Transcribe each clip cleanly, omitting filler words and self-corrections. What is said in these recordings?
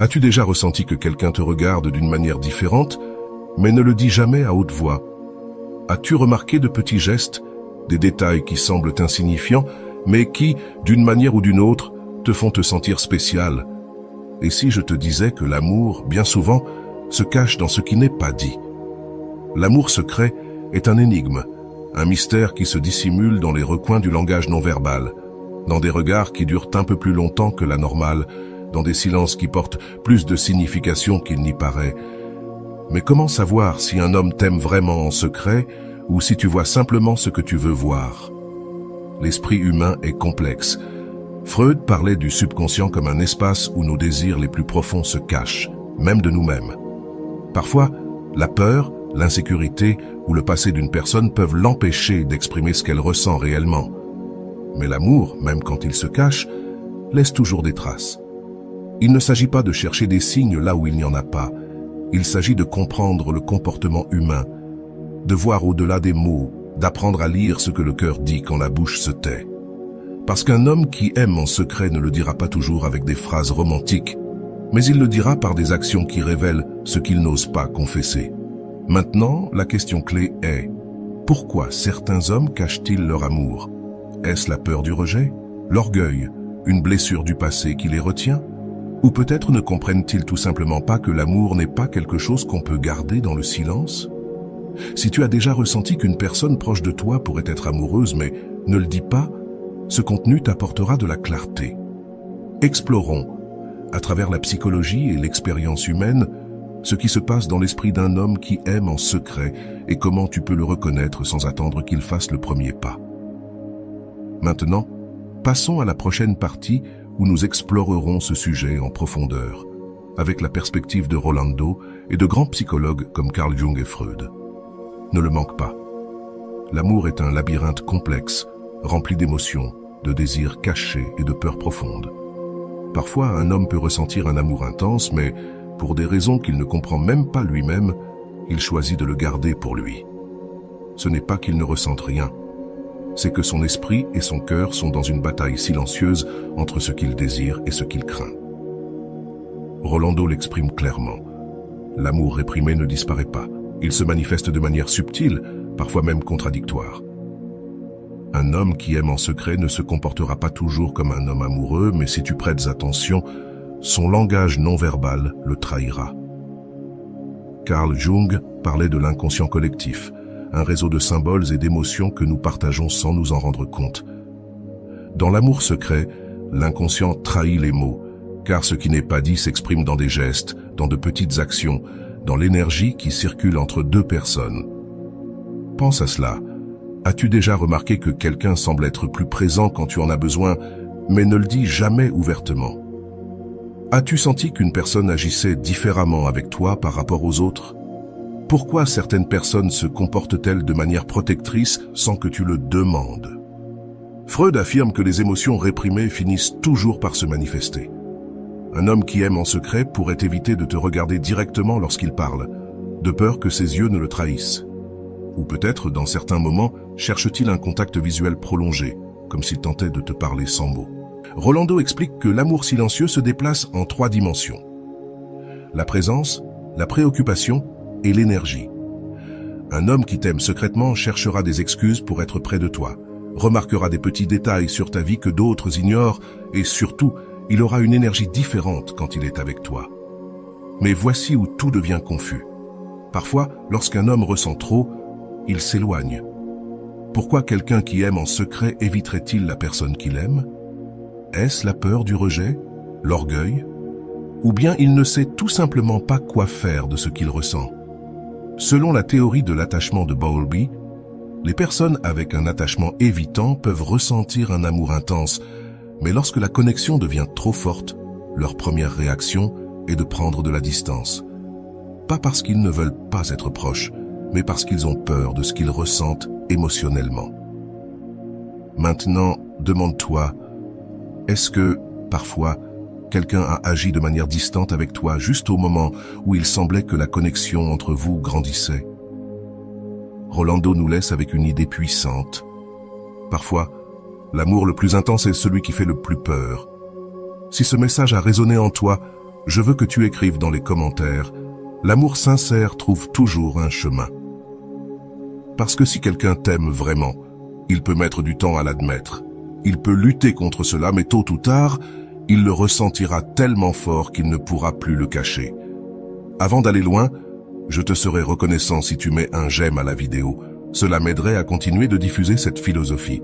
As-tu déjà ressenti que quelqu'un te regarde d'une manière différente, mais ne le dit jamais à haute voix? As-tu remarqué de petits gestes, des détails qui semblent insignifiants, mais qui, d'une manière ou d'une autre, te font te sentir spécial? Et si je te disais que l'amour, bien souvent, se cache dans ce qui n'est pas dit? L'amour secret est un énigme, un mystère qui se dissimule dans les recoins du langage non verbal, dans des regards qui durent un peu plus longtemps que la normale, dans des silences qui portent plus de signification qu'il n'y paraît. Mais comment savoir si un homme t'aime vraiment en secret ou si tu vois simplement ce que tu veux voir? L'esprit humain est complexe. Freud parlait du subconscient comme un espace où nos désirs les plus profonds se cachent, même de nous-mêmes. Parfois, la peur, l'insécurité ou le passé d'une personne peuvent l'empêcher d'exprimer ce qu'elle ressent réellement. Mais l'amour, même quand il se cache, laisse toujours des traces. Il ne s'agit pas de chercher des signes là où il n'y en a pas. Il s'agit de comprendre le comportement humain, de voir au-delà des mots, d'apprendre à lire ce que le cœur dit quand la bouche se tait. Parce qu'un homme qui aime en secret ne le dira pas toujours avec des phrases romantiques, mais il le dira par des actions qui révèlent ce qu'il n'ose pas confesser. Maintenant, la question clé est: pourquoi certains hommes cachent-ils leur amour? Est-ce la peur du rejet, l'orgueil, une blessure du passé qui les retient? Ou peut-être ne comprennent-ils tout simplement pas que l'amour n'est pas quelque chose qu'on peut garder dans le silence? Si tu as déjà ressenti qu'une personne proche de toi pourrait être amoureuse mais ne le dit pas, ce contenu t'apportera de la clarté. Explorons, à travers la psychologie et l'expérience humaine, ce qui se passe dans l'esprit d'un homme qui aime en secret et comment tu peux le reconnaître sans attendre qu'il fasse le premier pas. Maintenant, passons à la prochaine partie où nous explorerons ce sujet en profondeur, avec la perspective de Rolando et de grands psychologues comme Carl Jung et Freud. Ne le manque pas. L'amour est un labyrinthe complexe, rempli d'émotions, de désirs cachés et de peurs profondes. Parfois, un homme peut ressentir un amour intense, mais pour des raisons qu'il ne comprend même pas lui-même, il choisit de le garder pour lui. Ce n'est pas qu'il ne ressente rien, c'est que son esprit et son cœur sont dans une bataille silencieuse entre ce qu'il désire et ce qu'il craint. Rolando l'exprime clairement. L'amour réprimé ne disparaît pas. Il se manifeste de manière subtile, parfois même contradictoire. Un homme qui aime en secret ne se comportera pas toujours comme un homme amoureux, mais si tu prêtes attention, son langage non-verbal le trahira. Carl Jung parlait de l'inconscient collectif, un réseau de symboles et d'émotions que nous partageons sans nous en rendre compte. Dans l'amour secret, l'inconscient trahit les mots, car ce qui n'est pas dit s'exprime dans des gestes, dans de petites actions, dans l'énergie qui circule entre deux personnes. Pense à cela. As-tu déjà remarqué que quelqu'un semble être plus présent quand tu en as besoin, mais ne le dit jamais ouvertement? As-tu senti qu'une personne agissait différemment avec toi par rapport aux autres? Pourquoi certaines personnes se comportent-elles de manière protectrice sans que tu le demandes? Freud affirme que les émotions réprimées finissent toujours par se manifester. Un homme qui aime en secret pourrait éviter de te regarder directement lorsqu'il parle, de peur que ses yeux ne le trahissent. Ou peut-être, dans certains moments, cherche-t-il un contact visuel prolongé, comme s'il tentait de te parler sans mots. Rolando explique que l'amour silencieux se déplace en 3 dimensions. La présence, la préoccupation et l'énergie. Un homme qui t'aime secrètement cherchera des excuses pour être près de toi, remarquera des petits détails sur ta vie que d'autres ignorent et surtout, il aura une énergie différente quand il est avec toi. Mais voici où tout devient confus. Parfois, lorsqu'un homme ressent trop, il s'éloigne. Pourquoi quelqu'un qui aime en secret éviterait-il la personne qu'il aime? Est-ce la peur du rejet, l'orgueil? Ou bien il ne sait tout simplement pas quoi faire de ce qu'il ressent? Selon la théorie de l'attachement de Bowlby, les personnes avec un attachement évitant peuvent ressentir un amour intense, mais lorsque la connexion devient trop forte, leur première réaction est de prendre de la distance. Pas parce qu'ils ne veulent pas être proches, mais parce qu'ils ont peur de ce qu'ils ressentent émotionnellement. Maintenant, demande-toi, est-ce que, parfois, quelqu'un a agi de manière distante avec toi juste au moment où il semblait que la connexion entre vous grandissait? Rolando nous laisse avec une idée puissante. Parfois, l'amour le plus intense est celui qui fait le plus peur. Si ce message a résonné en toi, Je veux que tu écrives dans les commentaires, l'amour sincère trouve toujours un chemin. Parce que si quelqu'un t'aime vraiment, il peut mettre du temps à l'admettre. Il peut lutter contre cela, mais tôt ou tard, il le ressentira tellement fort qu'il ne pourra plus le cacher. Avant d'aller loin, je te serai reconnaissant si tu mets un j'aime à la vidéo. Cela m'aiderait à continuer de diffuser cette philosophie.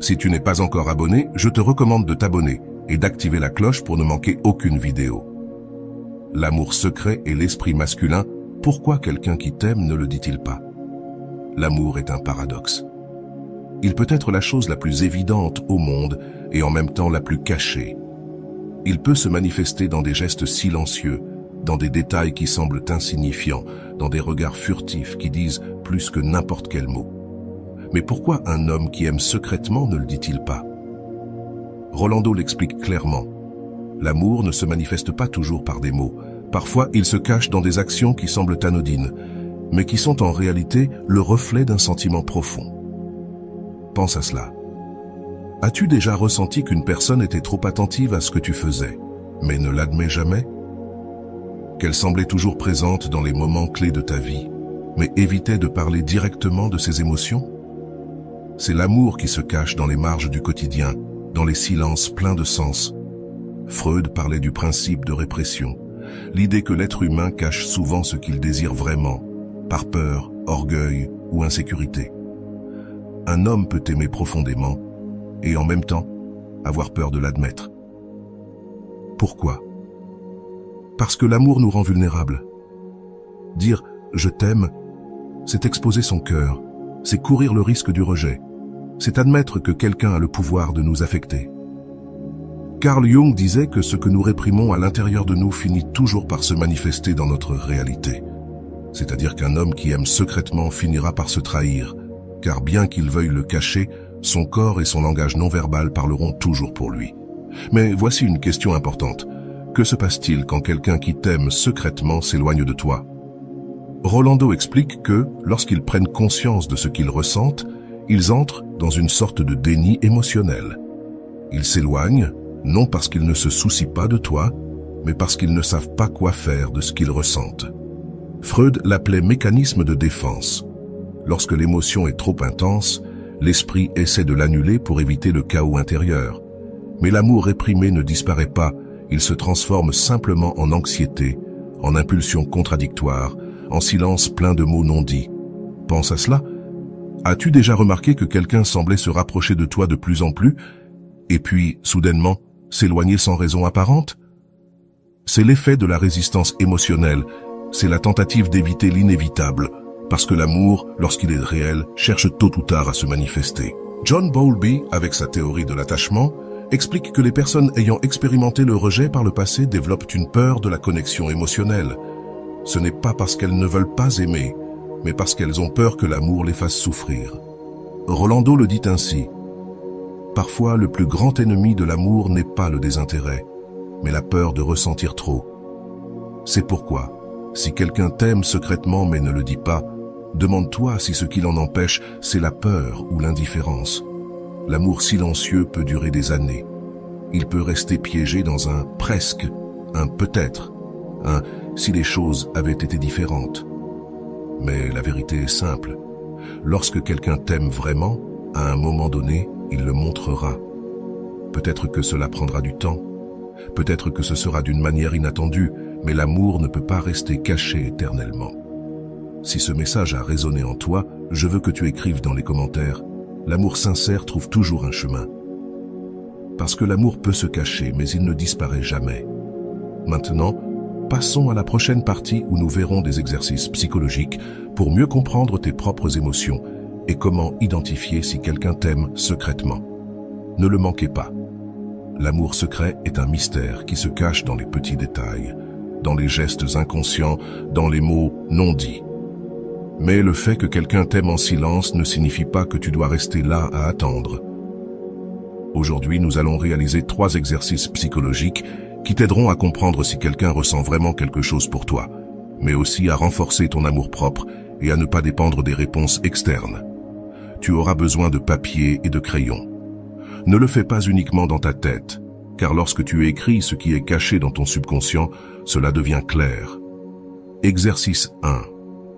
Si tu n'es pas encore abonné, je te recommande de t'abonner et d'activer la cloche pour ne manquer aucune vidéo. L'amour secret et l'esprit masculin, pourquoi quelqu'un qui t'aime ne le dit-il pas? L'amour est un paradoxe. Il peut être la chose la plus évidente au monde et en même temps la plus cachée. Il peut se manifester dans des gestes silencieux, dans des détails qui semblent insignifiants, dans des regards furtifs qui disent plus que n'importe quel mot. Mais pourquoi un homme qui aime secrètement ne le dit-il pas? Rolando l'explique clairement. L'amour ne se manifeste pas toujours par des mots. Parfois, il se cache dans des actions qui semblent anodines, mais qui sont en réalité le reflet d'un sentiment profond. Pense à cela. As-tu déjà ressenti qu'une personne était trop attentive à ce que tu faisais, mais ne l'admet jamais? Qu'elle semblait toujours présente dans les moments clés de ta vie, mais évitait de parler directement de ses émotions? C'est l'amour qui se cache dans les marges du quotidien, dans les silences pleins de sens. Freud parlait du principe de répression, l'idée que l'être humain cache souvent ce qu'il désire vraiment, par peur, orgueil ou insécurité. Un homme peut aimer profondément et en même temps avoir peur de l'admettre. Pourquoi? Parce que l'amour nous rend vulnérables. Dire « je t'aime », c'est exposer son cœur, c'est courir le risque du rejet, c'est admettre que quelqu'un a le pouvoir de nous affecter. Carl Jung disait que ce que nous réprimons à l'intérieur de nous finit toujours par se manifester dans notre réalité. C'est-à-dire qu'un homme qui aime secrètement finira par se trahir, car bien qu'il veuille le cacher, son corps et son langage non-verbal parleront toujours pour lui. Mais voici une question importante. Que se passe-t-il quand quelqu'un qui t'aime secrètement s'éloigne de toi? Rolando explique que, lorsqu'ils prennent conscience de ce qu'ils ressentent, ils entrent dans une sorte de déni émotionnel. Ils s'éloignent, non parce qu'ils ne se soucient pas de toi, mais parce qu'ils ne savent pas quoi faire de ce qu'ils ressentent. Freud l'appelait mécanisme de défense. Lorsque l'émotion est trop intense, l'esprit essaie de l'annuler pour éviter le chaos intérieur. Mais l'amour réprimé ne disparaît pas, il se transforme simplement en anxiété, en impulsion contradictoire, en silence plein de mots non dits. Pense à cela. As-tu déjà remarqué que quelqu'un semblait se rapprocher de toi de plus en plus, et puis, soudainement, s'éloigner sans raison apparente? C'est l'effet de la résistance émotionnelle, c'est la tentative d'éviter l'inévitable, parce que l'amour, lorsqu'il est réel, cherche tôt ou tard à se manifester. John Bowlby, avec sa théorie de l'attachement, explique que les personnes ayant expérimenté le rejet par le passé développent une peur de la connexion émotionnelle. Ce n'est pas parce qu'elles ne veulent pas aimer, mais parce qu'elles ont peur que l'amour les fasse souffrir. Rolando le dit ainsi. Parfois, le plus grand ennemi de l'amour n'est pas le désintérêt, mais la peur de ressentir trop. C'est pourquoi, si quelqu'un t'aime secrètement mais ne le dit pas, demande-toi si ce qui l'en empêche, c'est la peur ou l'indifférence. L'amour silencieux peut durer des années. Il peut rester piégé dans un presque, un peut-être, un si les choses avaient été différentes. Mais la vérité est simple. Lorsque quelqu'un t'aime vraiment, à un moment donné, il le montrera. Peut-être que cela prendra du temps. Peut-être que ce sera d'une manière inattendue, mais l'amour ne peut pas rester caché éternellement. Si ce message a résonné en toi, je veux que tu écrives dans les commentaires « L'amour sincère trouve toujours un chemin ». Parce que l'amour peut se cacher, mais il ne disparaît jamais. Maintenant, passons à la prochaine partie où nous verrons des exercices psychologiques pour mieux comprendre tes propres émotions et comment identifier si quelqu'un t'aime secrètement. Ne le manquez pas. L'amour secret est un mystère qui se cache dans les petits détails, dans les gestes inconscients, dans les mots non dits. Mais le fait que quelqu'un t'aime en silence ne signifie pas que tu dois rester là à attendre. Aujourd'hui, nous allons réaliser 3 exercices psychologiques qui t'aideront à comprendre si quelqu'un ressent vraiment quelque chose pour toi, mais aussi à renforcer ton amour-propre et à ne pas dépendre des réponses externes. Tu auras besoin de papier et de crayon. Ne le fais pas uniquement dans ta tête. car lorsque tu écris ce qui est caché dans ton subconscient, cela devient clair. Exercice 1.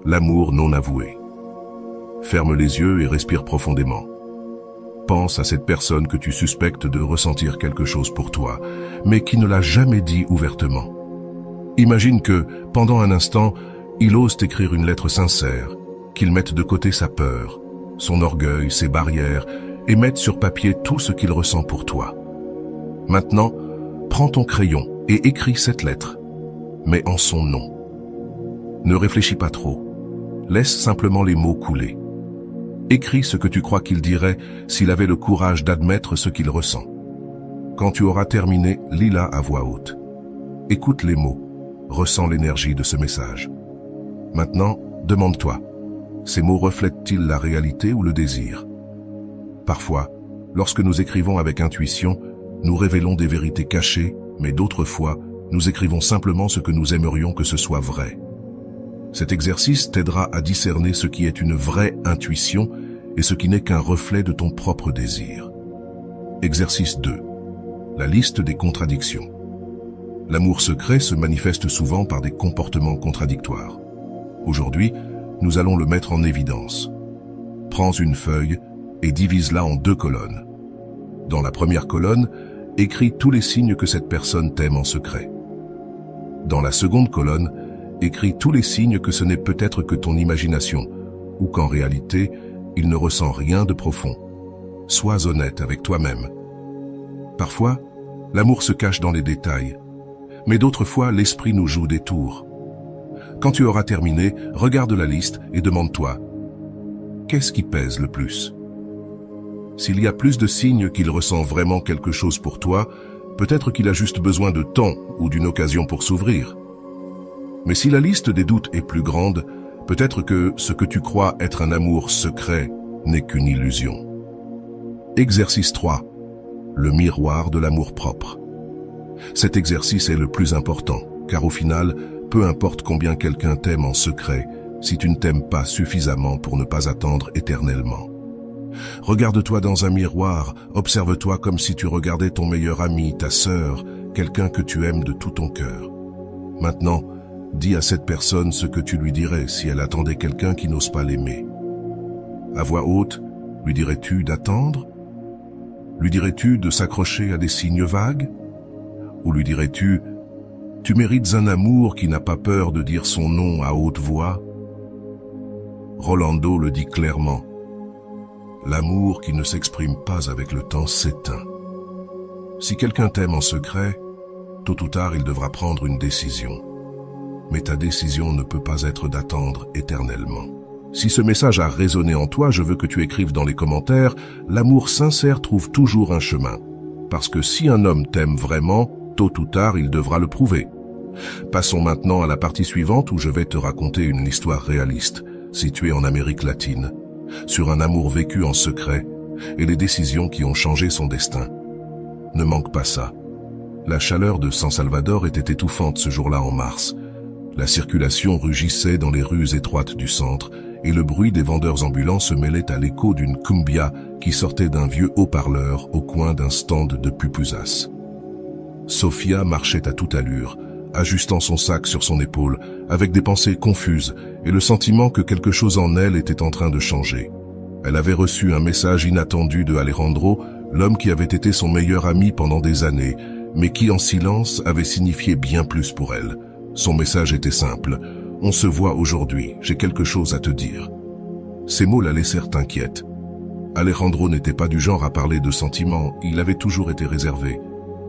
L'amour non avoué. Ferme les yeux et respire profondément. Pense à cette personne que tu suspectes de ressentir quelque chose pour toi, mais qui ne l'a jamais dit ouvertement. Imagine que, pendant un instant, il ose t'écrire une lettre sincère, qu'il mette de côté sa peur, son orgueil, ses barrières, et mette sur papier tout ce qu'il ressent pour toi. Maintenant, prends ton crayon et écris cette lettre, mais en son nom. Ne réfléchis pas trop. Laisse simplement les mots couler. Écris ce que tu crois qu'il dirait s'il avait le courage d'admettre ce qu'il ressent. Quand tu auras terminé, lis-la à voix haute. Écoute les mots, ressens l'énergie de ce message. Maintenant, demande-toi, ces mots reflètent-ils la réalité ou le désir? Parfois, lorsque nous écrivons avec intuition, nous révélons des vérités cachées, mais d'autres fois, nous écrivons simplement ce que nous aimerions que ce soit vrai. Cet exercice t'aidera à discerner ce qui est une vraie intuition et ce qui n'est qu'un reflet de ton propre désir. Exercice 2. La liste des contradictions. L'amour secret se manifeste souvent par des comportements contradictoires. Aujourd'hui, nous allons le mettre en évidence. Prends une feuille et divise-la en 2 colonnes. Dans la première colonne, écris tous les signes que cette personne t'aime en secret. Dans la seconde colonne, écris tous les signes que ce n'est peut-être que ton imagination, ou qu'en réalité, il ne ressent rien de profond. Sois honnête avec toi-même. Parfois, l'amour se cache dans les détails, mais d'autres fois, l'esprit nous joue des tours. Quand tu auras terminé, regarde la liste et demande-toi, qu'est-ce qui pèse le plus? S'il y a plus de signes qu'il ressent vraiment quelque chose pour toi, peut-être qu'il a juste besoin de temps ou d'une occasion pour s'ouvrir. Mais si la liste des doutes est plus grande, peut-être que ce que tu crois être un amour secret n'est qu'une illusion. Exercice 3. Le miroir de l'amour-propre. Cet exercice est le plus important, car au final, peu importe combien quelqu'un t'aime en secret, si tu ne t'aimes pas suffisamment pour ne pas attendre éternellement. Regarde-toi dans un miroir, observe-toi comme si tu regardais ton meilleur ami, ta sœur, quelqu'un que tu aimes de tout ton cœur. Maintenant, dis à cette personne ce que tu lui dirais si elle attendait quelqu'un qui n'ose pas l'aimer. À voix haute, lui dirais-tu d'attendre? Lui dirais-tu de s'accrocher à des signes vagues? Ou lui dirais-tu « Tu mérites un amour qui n'a pas peur de dire son nom à haute voix ?» Rolando le dit clairement. L'amour qui ne s'exprime pas avec le temps s'éteint. Si quelqu'un t'aime en secret, tôt ou tard il devra prendre une décision. Mais ta décision ne peut pas être d'attendre éternellement. Si ce message a résonné en toi, je veux que tu écrives dans les commentaires « L'amour sincère trouve toujours un chemin ». Parce que si un homme t'aime vraiment, tôt ou tard il devra le prouver. Passons maintenant à la partie suivante où je vais te raconter une histoire réaliste, située en Amérique latine, sur un amour vécu en secret et les décisions qui ont changé son destin. Ne manque pas ça. La chaleur de San Salvador était étouffante ce jour-là en mars. La circulation rugissait dans les rues étroites du centre et le bruit des vendeurs ambulants se mêlait à l'écho d'une cumbia qui sortait d'un vieux haut-parleur au coin d'un stand de pupusas. Sofia marchait à toute allure, ajustant son sac sur son épaule, avec des pensées confuses et le sentiment que quelque chose en elle était en train de changer. Elle avait reçu un message inattendu de Alejandro, l'homme qui avait été son meilleur ami pendant des années, mais qui en silence avait signifié bien plus pour elle. Son message était simple. « On se voit aujourd'hui, j'ai quelque chose à te dire. » Ces mots la laissèrent inquiète. Alejandro n'était pas du genre à parler de sentiments, il avait toujours été réservé,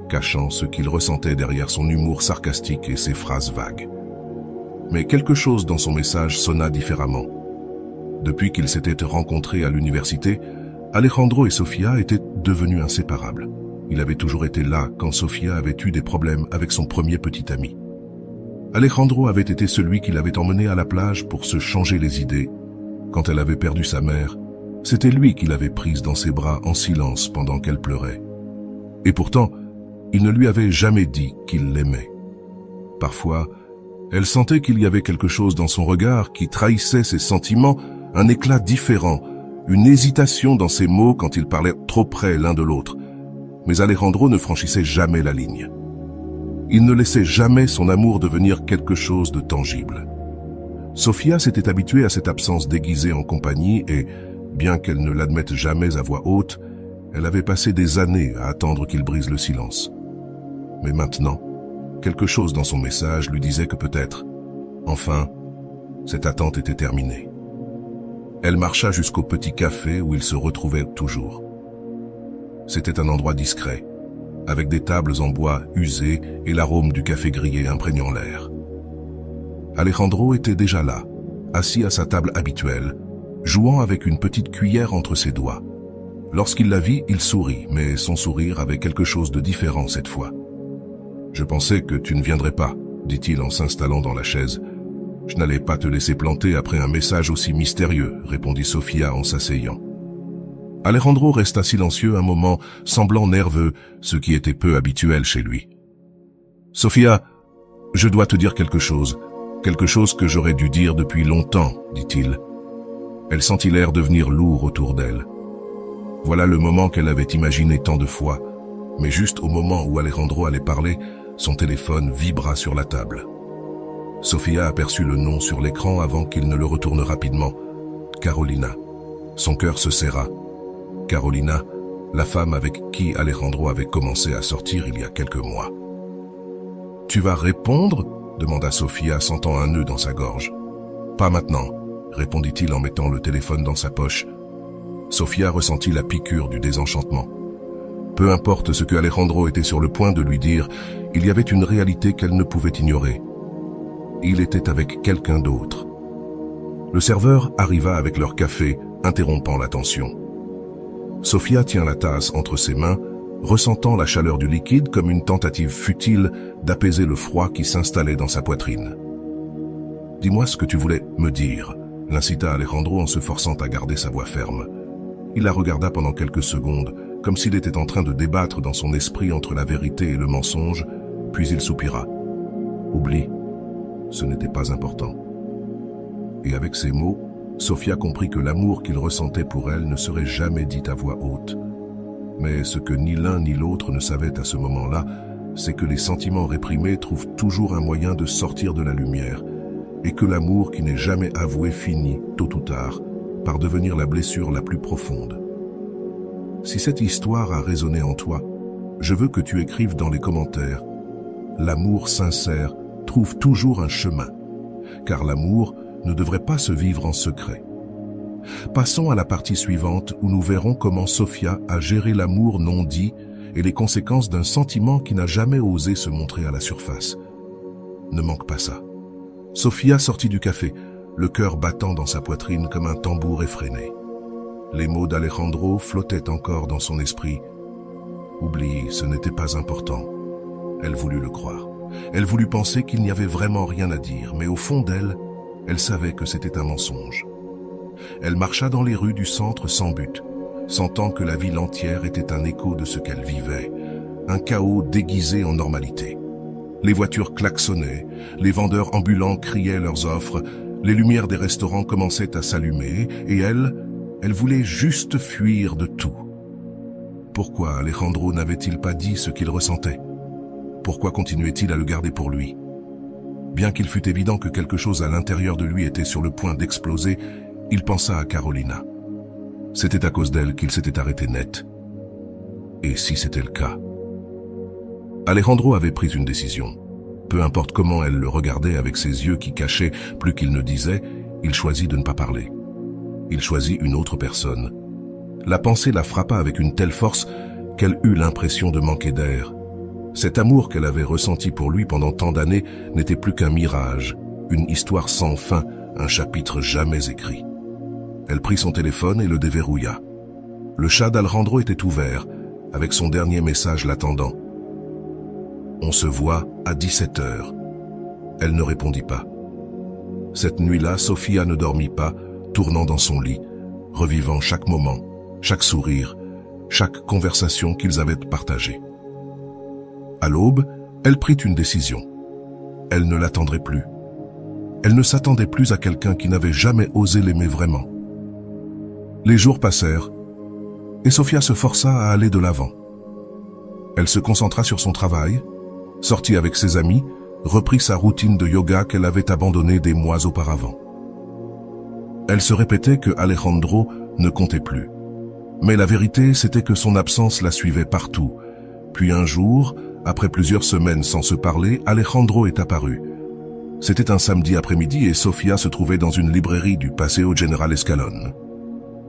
cachant ce qu'il ressentait derrière son humour sarcastique et ses phrases vagues. Mais quelque chose dans son message sonna différemment. Depuis qu'ils s'étaient rencontrés à l'université, Alejandro et Sofia étaient devenus inséparables. Il avait toujours été là quand Sofia avait eu des problèmes avec son premier petit ami. Alejandro avait été celui qui l'avait emmenée à la plage pour se changer les idées. Quand elle avait perdu sa mère, c'était lui qui l'avait prise dans ses bras en silence pendant qu'elle pleurait. Et pourtant, il ne lui avait jamais dit qu'il l'aimait. Parfois, elle sentait qu'il y avait quelque chose dans son regard qui trahissait ses sentiments, un éclat différent, une hésitation dans ses mots quand ils parlaient trop près l'un de l'autre. mais Alejandro ne franchissait jamais la ligne. Il ne laissait jamais son amour devenir quelque chose de tangible. Sofia s'était habituée à cette absence déguisée en compagnie et, bien qu'elle ne l'admette jamais à voix haute, elle avait passé des années à attendre qu'il brise le silence. Mais maintenant, quelque chose dans son message lui disait que peut-être, enfin, cette attente était terminée. Elle marcha jusqu'au petit café où ils se retrouvaient toujours. C'était un endroit discret, avec des tables en bois usées et l'arôme du café grillé imprégnant l'air. Alejandro était déjà là, assis à sa table habituelle, jouant avec une petite cuillère entre ses doigts. Lorsqu'il la vit, il sourit, mais son sourire avait quelque chose de différent cette fois. « Je pensais que tu ne viendrais pas, » dit-il en s'installant dans la chaise. « Je n'allais pas te laisser planter après un message aussi mystérieux, » répondit Sofia en s'asseyant. Alejandro resta silencieux un moment, semblant nerveux, ce qui était peu habituel chez lui. « Sofia, je dois te dire quelque chose que j'aurais dû dire depuis longtemps, » dit-il. Elle sentit l'air devenir lourd autour d'elle. Voilà le moment qu'elle avait imaginé tant de fois, mais juste au moment où Alejandro allait parler, son téléphone vibra sur la table. Sofia aperçut le nom sur l'écran avant qu'il ne le retourne rapidement. Carolina. Son cœur se serra. Carolina, la femme avec qui Alejandro avait commencé à sortir il y a quelques mois. « Tu vas répondre ?» demanda Sofia, sentant un nœud dans sa gorge. « Pas maintenant », répondit-il en mettant le téléphone dans sa poche. Sofia ressentit la piqûre du désenchantement. Peu importe ce que Alejandro était sur le point de lui dire, il y avait une réalité qu'elle ne pouvait ignorer. Il était avec quelqu'un d'autre. Le serveur arriva avec leur café, interrompant la tension. Sofia tient la tasse entre ses mains, ressentant la chaleur du liquide comme une tentative futile d'apaiser le froid qui s'installait dans sa poitrine. « Dis-moi ce que tu voulais me dire », l'incita Alejandro en se forçant à garder sa voix ferme. Il la regarda pendant quelques secondes, comme s'il était en train de débattre dans son esprit entre la vérité et le mensonge, puis il soupira. « Oublie, ce n'était pas important. » Et avec ces mots, Sofia comprit que l'amour qu'il ressentait pour elle ne serait jamais dit à voix haute. Mais ce que ni l'un ni l'autre ne savaient à ce moment-là, c'est que les sentiments réprimés trouvent toujours un moyen de sortir de la lumière, et que l'amour qui n'est jamais avoué finit, tôt ou tard, par devenir la blessure la plus profonde. Si cette histoire a résonné en toi, je veux que tu écrives dans les commentaires « L'amour sincère trouve toujours un chemin », car l'amour ne devrait pas se vivre en secret. Passons à la partie suivante où nous verrons comment Sofia a géré l'amour non dit et les conséquences d'un sentiment qui n'a jamais osé se montrer à la surface. Ne manque pas ça. Sofia sortit du café, le cœur battant dans sa poitrine comme un tambour effréné. Les mots d'Alejandro flottaient encore dans son esprit. Oublie, ce n'était pas important. Elle voulut le croire. Elle voulut penser qu'il n'y avait vraiment rien à dire, mais au fond d'elle, elle savait que c'était un mensonge. Elle marcha dans les rues du centre sans but, sentant que la ville entière était un écho de ce qu'elle vivait, un chaos déguisé en normalité. Les voitures klaxonnaient, les vendeurs ambulants criaient leurs offres, les lumières des restaurants commençaient à s'allumer, et elle voulait juste fuir de tout. Pourquoi Alejandro n'avait-il pas dit ce qu'il ressentait? Pourquoi continuait-il à le garder pour lui? Bien qu'il fût évident que quelque chose à l'intérieur de lui était sur le point d'exploser, il pensa à Carolina. C'était à cause d'elle qu'il s'était arrêté net. Et si c'était le cas? Alejandro avait pris une décision. Peu importe comment elle le regardait avec ses yeux qui cachaient plus qu'il ne disait, il choisit de ne pas parler. Il choisit une autre personne. La pensée la frappa avec une telle force qu'elle eut l'impression de manquer d'air. Cet amour qu'elle avait ressenti pour lui pendant tant d'années n'était plus qu'un mirage, une histoire sans fin, un chapitre jamais écrit. Elle prit son téléphone et le déverrouilla. Le chat d'Alejandro était ouvert, avec son dernier message l'attendant. « On se voit à 17 h. Elle ne répondit pas. Cette nuit-là, Sofia ne dormit pas, tournant dans son lit, revivant chaque moment, chaque sourire, chaque conversation qu'ils avaient partagée. À l'aube, elle prit une décision. Elle ne l'attendrait plus. Elle ne s'attendait plus à quelqu'un qui n'avait jamais osé l'aimer vraiment. Les jours passèrent, et Sofia se força à aller de l'avant. Elle se concentra sur son travail, sortit avec ses amis, reprit sa routine de yoga qu'elle avait abandonnée des mois auparavant. Elle se répétait que Alejandro ne comptait plus. Mais la vérité, c'était que son absence la suivait partout. Puis un jour, après plusieurs semaines sans se parler, Alejandro est apparu. C'était un samedi après-midi et Sofía se trouvait dans une librairie du Paseo General Escalón.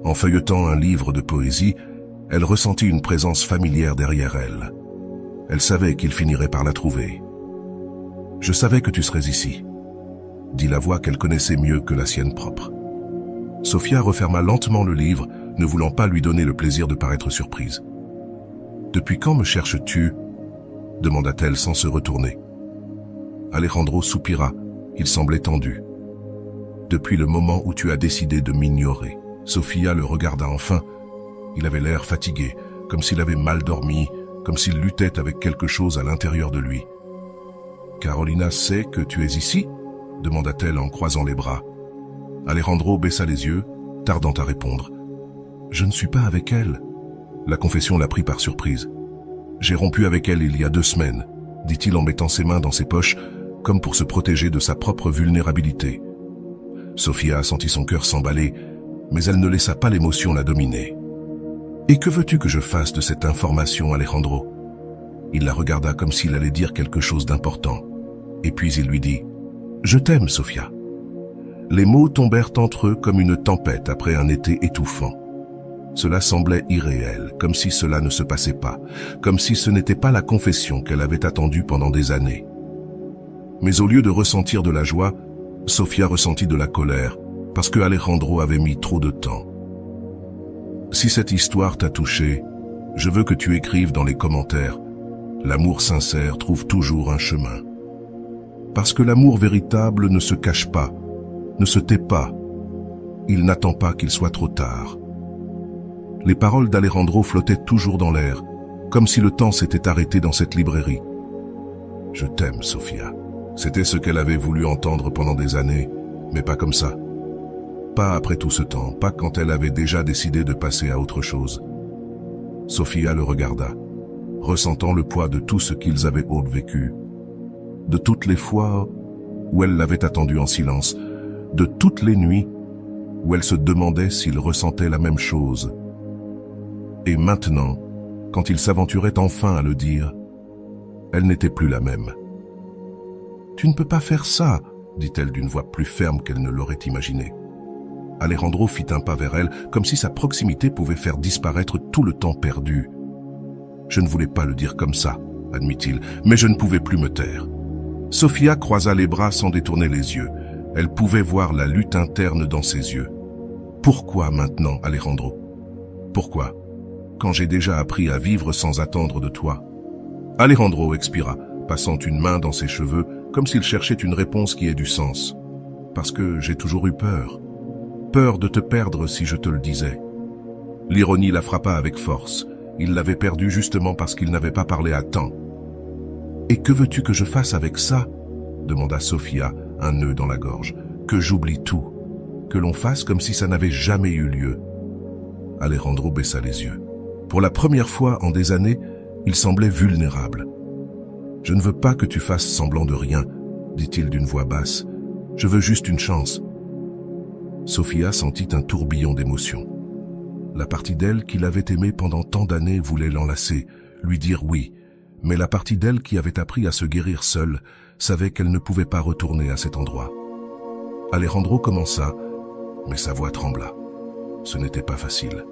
En feuilletant un livre de poésie, elle ressentit une présence familière derrière elle. Elle savait qu'il finirait par la trouver. « Je savais que tu serais ici », dit la voix qu'elle connaissait mieux que la sienne propre. Sofía referma lentement le livre, ne voulant pas lui donner le plaisir de paraître surprise. « Depuis quand me cherches-tu » demanda-t-elle sans se retourner. Alejandro soupira, il semblait tendu. « Depuis le moment où tu as décidé de m'ignorer. » Sofía le regarda enfin. Il avait l'air fatigué, comme s'il avait mal dormi, comme s'il luttait avec quelque chose à l'intérieur de lui. « Carolina sait que tu es ici ?» demanda-t-elle en croisant les bras. Alejandro baissa les yeux, tardant à répondre. « Je ne suis pas avec elle. » La confession la prit par surprise. « J'ai rompu avec elle il y a 2 semaines, » dit-il en mettant ses mains dans ses poches, comme pour se protéger de sa propre vulnérabilité. Sofía sentit son cœur s'emballer, mais elle ne laissa pas l'émotion la dominer. « Et que veux-tu que je fasse de cette information, Alejandro ?» Il la regarda comme s'il allait dire quelque chose d'important. Et puis il lui dit « Je t'aime, Sofía. » Les mots tombèrent entre eux comme une tempête après un été étouffant. Cela semblait irréel, comme si cela ne se passait pas, comme si ce n'était pas la confession qu'elle avait attendue pendant des années. Mais au lieu de ressentir de la joie, Sofía ressentit de la colère, parce que Alejandro avait mis trop de temps. Si cette histoire t'a touché, je veux que tu écrives dans les commentaires « L'amour sincère trouve toujours un chemin ». Parce que l'amour véritable ne se cache pas, ne se tait pas. Il n'attend pas qu'il soit trop tard. Les paroles d'Alejandro flottaient toujours dans l'air, comme si le temps s'était arrêté dans cette librairie. « Je t'aime, Sofía ». C'était ce qu'elle avait voulu entendre pendant des années, mais pas comme ça. Pas après tout ce temps, pas quand elle avait déjà décidé de passer à autre chose. Sofía le regarda, ressentant le poids de tout ce qu'ils avaient vécu, de toutes les fois où elle l'avait attendu en silence, de toutes les nuits où elle se demandait s'il ressentait la même chose. Et maintenant, quand il s'aventurait enfin à le dire, elle n'était plus la même. « Tu ne peux pas faire ça », dit-elle d'une voix plus ferme qu'elle ne l'aurait imaginé. Alejandro fit un pas vers elle, comme si sa proximité pouvait faire disparaître tout le temps perdu. « Je ne voulais pas le dire comme ça », admit-il, mais je ne pouvais plus me taire. Sofía croisa les bras sans détourner les yeux. Elle pouvait voir la lutte interne dans ses yeux. « Pourquoi maintenant, Alejandro ? Pourquoi, quand j'ai déjà appris à vivre sans attendre de toi ?» Alejandro expira, passant une main dans ses cheveux, comme s'il cherchait une réponse qui ait du sens. « Parce que j'ai toujours eu peur. Peur de te perdre si je te le disais. » L'ironie la frappa avec force. Il l'avait perdue justement parce qu'il n'avait pas parlé à temps. « Et que veux-tu que je fasse avec ça ?» demanda Sofía, un nœud dans la gorge. « Que j'oublie tout. Que l'on fasse comme si ça n'avait jamais eu lieu. » Alejandro baissa les yeux. Pour la première fois en des années, il semblait vulnérable. « Je ne veux pas que tu fasses semblant de rien, » dit-il d'une voix basse. « Je veux juste une chance. » Sofía sentit un tourbillon d'émotions. La partie d'elle qu'il avait aimée pendant tant d'années voulait l'enlacer, lui dire oui, mais la partie d'elle qui avait appris à se guérir seule savait qu'elle ne pouvait pas retourner à cet endroit. Alejandro commença, mais sa voix trembla. Ce n'était pas facile.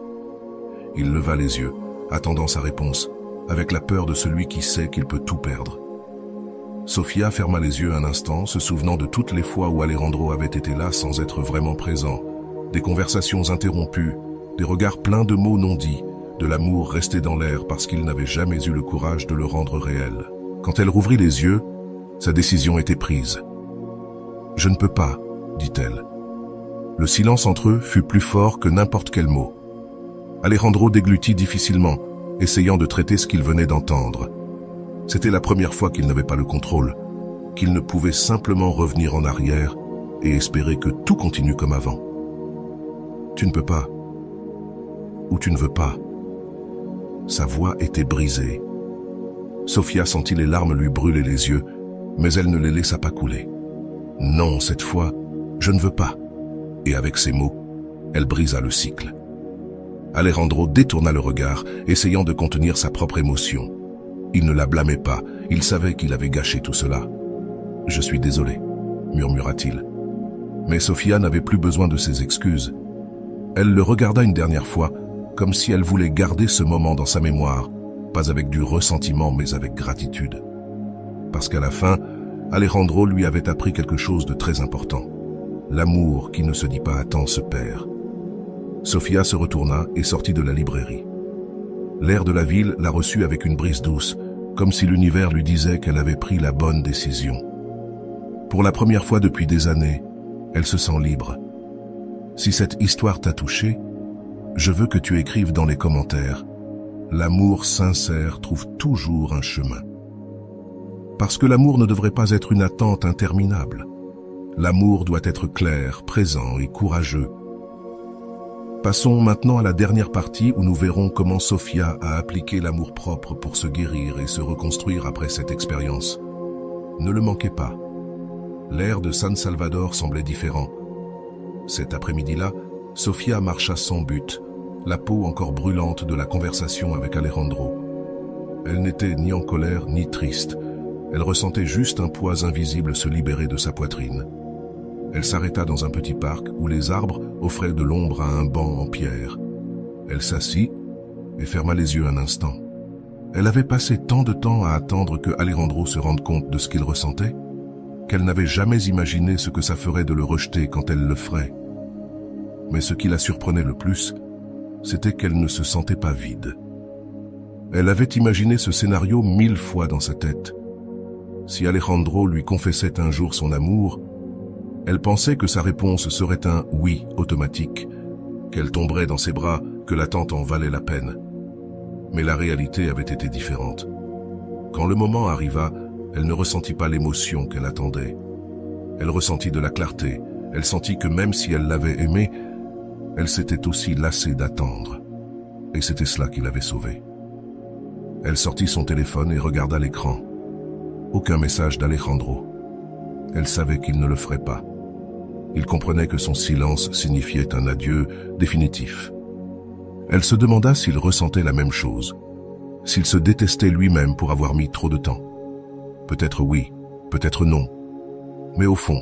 Il leva les yeux, attendant sa réponse, avec la peur de celui qui sait qu'il peut tout perdre. Sofía ferma les yeux un instant, se souvenant de toutes les fois où Alejandro avait été là sans être vraiment présent, des conversations interrompues, des regards pleins de mots non dits, de l'amour resté dans l'air parce qu'il n'avait jamais eu le courage de le rendre réel. Quand elle rouvrit les yeux, sa décision était prise. « Je ne peux pas », dit-elle. Le silence entre eux fut plus fort que n'importe quel mot. Alejandro déglutit difficilement, essayant de traiter ce qu'il venait d'entendre. C'était la première fois qu'il n'avait pas le contrôle, qu'il ne pouvait simplement revenir en arrière et espérer que tout continue comme avant. « Tu ne peux pas. Ou tu ne veux pas. » Sa voix était brisée. Sofia sentit les larmes lui brûler les yeux, mais elle ne les laissa pas couler. « Non, cette fois, je ne veux pas. » Et avec ces mots, elle brisa le cycle. Alejandro détourna le regard, essayant de contenir sa propre émotion. Il ne la blâmait pas, il savait qu'il avait gâché tout cela. « Je suis désolé », murmura-t-il. Mais Sofia n'avait plus besoin de ses excuses. Elle le regarda une dernière fois, comme si elle voulait garder ce moment dans sa mémoire, pas avec du ressentiment mais avec gratitude. Parce qu'à la fin, Alejandro lui avait appris quelque chose de très important. L'amour qui ne se dit pas à temps se perd. Sofia se retourna et sortit de la librairie. L'air de la ville la reçut avec une brise douce, comme si l'univers lui disait qu'elle avait pris la bonne décision. Pour la première fois depuis des années, elle se sent libre. Si cette histoire t'a touché, je veux que tu écrives dans les commentaires « L'amour sincère trouve toujours un chemin ». Parce que l'amour ne devrait pas être une attente interminable. L'amour doit être clair, présent et courageux. Passons maintenant à la dernière partie où nous verrons comment Sofia a appliqué l'amour-propre pour se guérir et se reconstruire après cette expérience. Ne le manquez pas. L'air de San Salvador semblait différent. Cet après-midi-là, Sofia marcha sans but, la peau encore brûlante de la conversation avec Alejandro. Elle n'était ni en colère ni triste. Elle ressentait juste un poids invisible se libérer de sa poitrine. Elle s'arrêta dans un petit parc où les arbres offraient de l'ombre à un banc en pierre. Elle s'assit et ferma les yeux un instant. Elle avait passé tant de temps à attendre que Alejandro se rende compte de ce qu'il ressentait, qu'elle n'avait jamais imaginé ce que ça ferait de le rejeter quand elle le ferait. Mais ce qui la surprenait le plus, c'était qu'elle ne se sentait pas vide. Elle avait imaginé ce scénario 1000 fois dans sa tête. Si Alejandro lui confessait un jour son amour, elle pensait que sa réponse serait un « oui » automatique, qu'elle tomberait dans ses bras, que l'attente en valait la peine. Mais la réalité avait été différente. Quand le moment arriva, elle ne ressentit pas l'émotion qu'elle attendait. Elle ressentit de la clarté, elle sentit que même si elle l'avait aimé, elle s'était aussi lassée d'attendre. Et c'était cela qui l'avait sauvée. Elle sortit son téléphone et regarda l'écran. Aucun message d'Alejandro. Elle savait qu'il ne le ferait pas. Il comprenait que son silence signifiait un adieu définitif. Elle se demanda s'il ressentait la même chose, s'il se détestait lui-même pour avoir mis trop de temps. Peut-être oui, peut-être non. Mais au fond,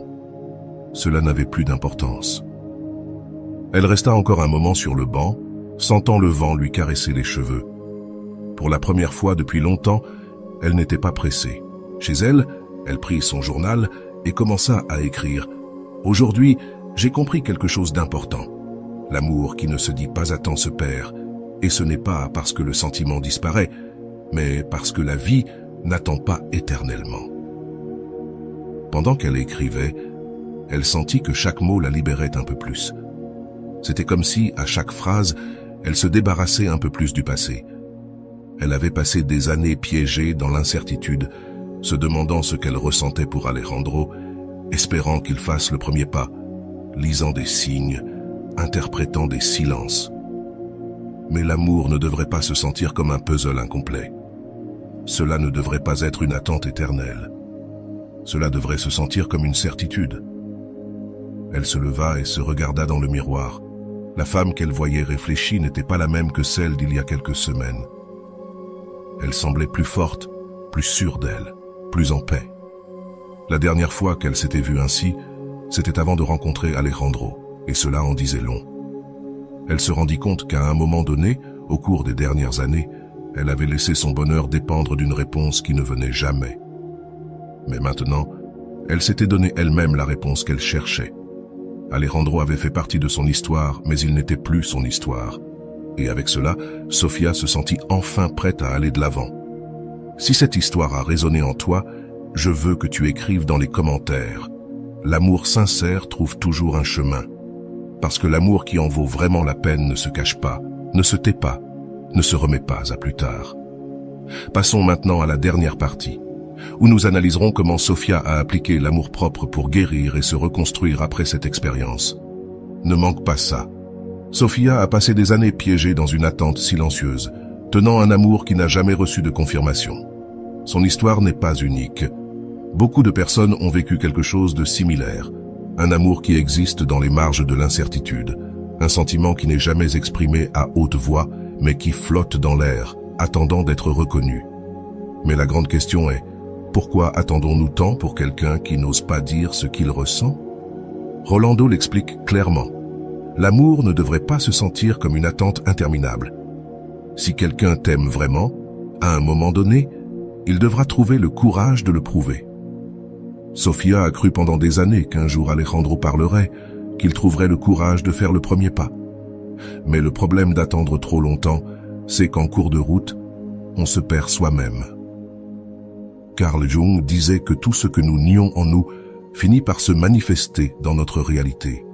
cela n'avait plus d'importance. Elle resta encore un moment sur le banc, sentant le vent lui caresser les cheveux. Pour la première fois depuis longtemps, elle n'était pas pressée. Chez elle, elle prit son journal et commença à écrire. « Aujourd'hui, j'ai compris quelque chose d'important. L'amour qui ne se dit pas à temps se perd, et ce n'est pas parce que le sentiment disparaît, mais parce que la vie n'attend pas éternellement. » Pendant qu'elle écrivait, elle sentit que chaque mot la libérait un peu plus. C'était comme si, à chaque phrase, elle se débarrassait un peu plus du passé. Elle avait passé des années piégée dans l'incertitude, se demandant ce qu'elle ressentait pour Alejandro, espérant qu'il fasse le premier pas, lisant des signes, interprétant des silences. Mais l'amour ne devrait pas se sentir comme un puzzle incomplet. Cela ne devrait pas être une attente éternelle. Cela devrait se sentir comme une certitude. Elle se leva et se regarda dans le miroir. La femme qu'elle voyait réfléchie n'était pas la même que celle d'il y a quelques semaines. Elle semblait plus forte, plus sûre d'elle, plus en paix. La dernière fois qu'elle s'était vue ainsi, c'était avant de rencontrer Alejandro, et cela en disait long. Elle se rendit compte qu'à un moment donné, au cours des dernières années, elle avait laissé son bonheur dépendre d'une réponse qui ne venait jamais. Mais maintenant, elle s'était donné elle-même la réponse qu'elle cherchait. Alejandro avait fait partie de son histoire, mais il n'était plus son histoire. Et avec cela, Sofia se sentit enfin prête à aller de l'avant. Si cette histoire a résonné en toi, je veux que tu écrives dans les commentaires. L'amour sincère trouve toujours un chemin. Parce que l'amour qui en vaut vraiment la peine ne se cache pas, ne se tait pas, ne se remet pas à plus tard. Passons maintenant à la dernière partie, où nous analyserons comment Sofia a appliqué l'amour-propre pour guérir et se reconstruire après cette expérience. Ne manque pas ça. Sofia a passé des années piégée dans une attente silencieuse, tenant un amour qui n'a jamais reçu de confirmation. Son histoire n'est pas unique. Beaucoup de personnes ont vécu quelque chose de similaire. Un amour qui existe dans les marges de l'incertitude. Un sentiment qui n'est jamais exprimé à haute voix, mais qui flotte dans l'air, attendant d'être reconnu. Mais la grande question est, pourquoi attendons-nous tant pour quelqu'un qui n'ose pas dire ce qu'il ressent? Rolando l'explique clairement. L'amour ne devrait pas se sentir comme une attente interminable. Si quelqu'un t'aime vraiment, à un moment donné, il devra trouver le courage de le prouver. Sofia a cru pendant des années qu'un jour Alejandro parlerait, qu'il trouverait le courage de faire le premier pas. Mais le problème d'attendre trop longtemps, c'est qu'en cours de route, on se perd soi-même. Carl Jung disait que tout ce que nous nions en nous finit par se manifester dans notre réalité.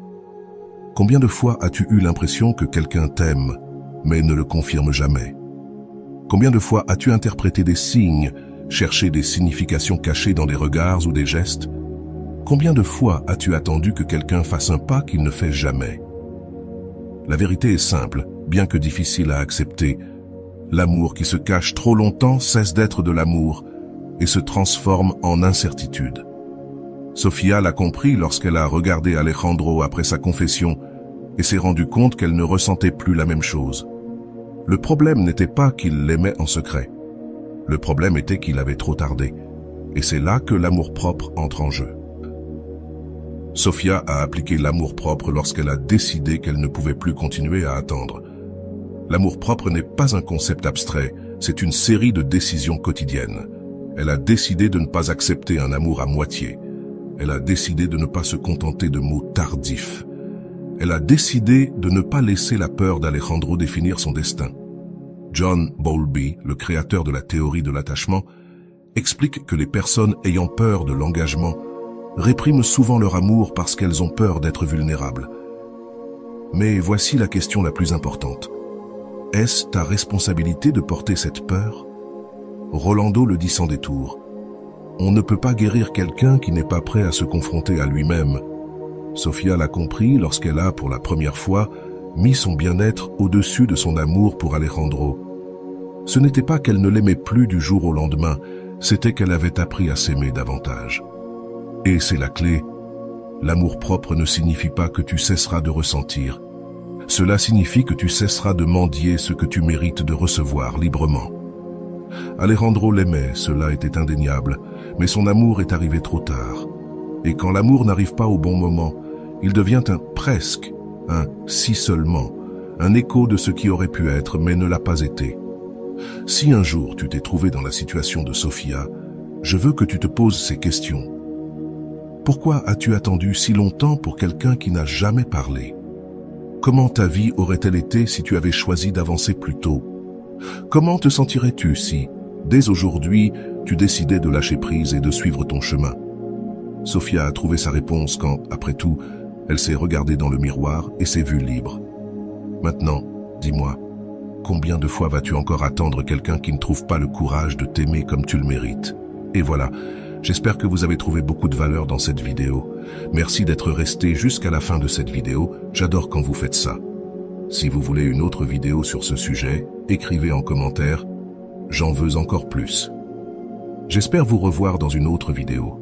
Combien de fois as-tu eu l'impression que quelqu'un t'aime, mais ne le confirme jamais? Combien de fois as-tu interprété des signes, cherché des significations cachées dans des regards ou des gestes? Combien de fois as-tu attendu que quelqu'un fasse un pas qu'il ne fait jamais? La vérité est simple, bien que difficile à accepter. L'amour qui se cache trop longtemps cesse d'être de l'amour et se transforme en incertitude. Sofia l'a compris lorsqu'elle a regardé Alejandro après sa confession et s'est rendue compte qu'elle ne ressentait plus la même chose. Le problème n'était pas qu'il l'aimait en secret. Le problème était qu'il avait trop tardé. Et c'est là que l'amour-propre entre en jeu. Sofia a appliqué l'amour-propre lorsqu'elle a décidé qu'elle ne pouvait plus continuer à attendre. L'amour-propre n'est pas un concept abstrait, c'est une série de décisions quotidiennes. Elle a décidé de ne pas accepter un amour à moitié. Elle a décidé de ne pas se contenter de mots tardifs. Elle a décidé de ne pas laisser la peur d'Alejandro définir son destin. John Bowlby, le créateur de la théorie de l'attachement, explique que les personnes ayant peur de l'engagement répriment souvent leur amour parce qu'elles ont peur d'être vulnérables. Mais voici la question la plus importante. Est-ce ta responsabilité de porter cette peur? Rolando le dit sans détour. On ne peut pas guérir quelqu'un qui n'est pas prêt à se confronter à lui-même. Sofia l'a compris lorsqu'elle a, pour la première fois, mis son bien-être au-dessus de son amour pour Alejandro. Ce n'était pas qu'elle ne l'aimait plus du jour au lendemain, c'était qu'elle avait appris à s'aimer davantage. Et c'est la clé. L'amour-propre ne signifie pas que tu cesseras de ressentir. Cela signifie que tu cesseras de mendier ce que tu mérites de recevoir librement. Alejandro l'aimait, cela était indéniable, mais son amour est arrivé trop tard. Et quand l'amour n'arrive pas au bon moment, il devient un presque, un si seulement, un écho de ce qui aurait pu être mais ne l'a pas été. Si un jour tu t'es trouvé dans la situation de Sofia, je veux que tu te poses ces questions. Pourquoi as-tu attendu si longtemps pour quelqu'un qui n'a jamais parlé? Comment ta vie aurait-elle été si tu avais choisi d'avancer plus tôt? Comment te sentirais-tu si, dès aujourd'hui, tu décidais de lâcher prise et de suivre ton chemin? Sofia a trouvé sa réponse quand, après tout, elle s'est regardée dans le miroir et s'est vue libre. Maintenant, dis-moi, combien de fois vas-tu encore attendre quelqu'un qui ne trouve pas le courage de t'aimer comme tu le mérites? Et voilà, j'espère que vous avez trouvé beaucoup de valeur dans cette vidéo. Merci d'être resté jusqu'à la fin de cette vidéo, j'adore quand vous faites ça. Si vous voulez une autre vidéo sur ce sujet, écrivez en commentaire, j'en veux encore plus. J'espère vous revoir dans une autre vidéo.